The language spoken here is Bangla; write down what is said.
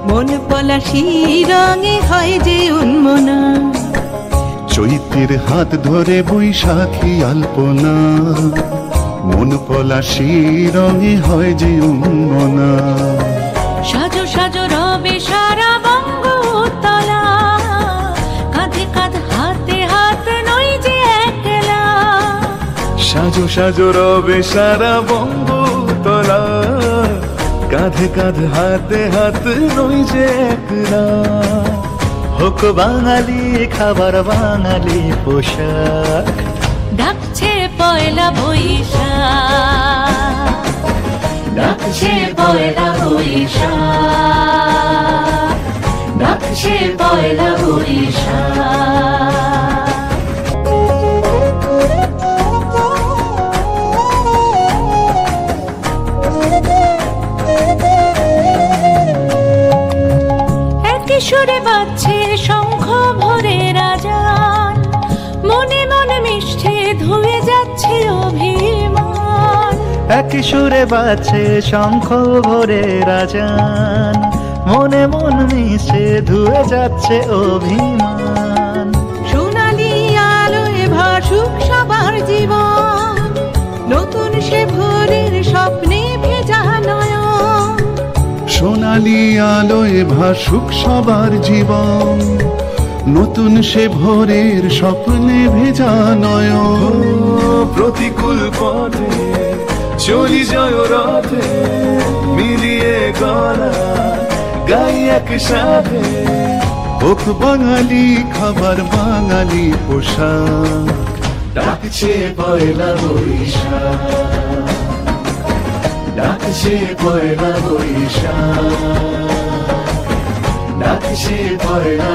মন পলাশি রঙে হয় যে উন্মনা, চৈত্রের হাত ধরে বৈশাখী আলপনা, মন পলাশি রঙে হয় যে উন্মনা। সাজো সাজো রবে সারা বঙ্গতলা, কাঁধে কাঁধ হাতে হাত নই যে একলা। সাজো সাজো রবে সারা বঙ্গতলা, কাঁধে কাঁধ হাতে হাত নই যে একলা। হোক বাঙালি খাবার বাঙালি পোশাক, ডাকছে পয়লা বৈশাখ, ডাকছে পয়লা বৈশাখ, ডাকছে পয়লা বৈশাখ। সুরে বাজছে শঙ্খ ভরে রাজান, মনে মনে মিশছে ধুয়ে যাচ্ছে অভিমান। একই সুরে বাজছে শঙ্খ ভরে রাজান, মনে মন মিশে ধুয়ে যাচ্ছে অভিমান। সোনালি আলোয় ভাসুক সবার জীবন, নতুন সে ভোরের স্বপ্নে ভেজা নয়ন। সোনালি আলোয় ভাসুক সবার জীবন, নতুন সে ভোরের স্বপ্নে ভেজা নয়ন। প্রতিকূল পথে চলি জয় রথে, মিলিয়ে গলা গাই একসাথে। হোক বাঙালি খাবার বাঙালি পোশাক, ডাকছে পয়লা বৈশাখ, ডাকছে পয়লা বৈশাখ, ডাকছে পয়লা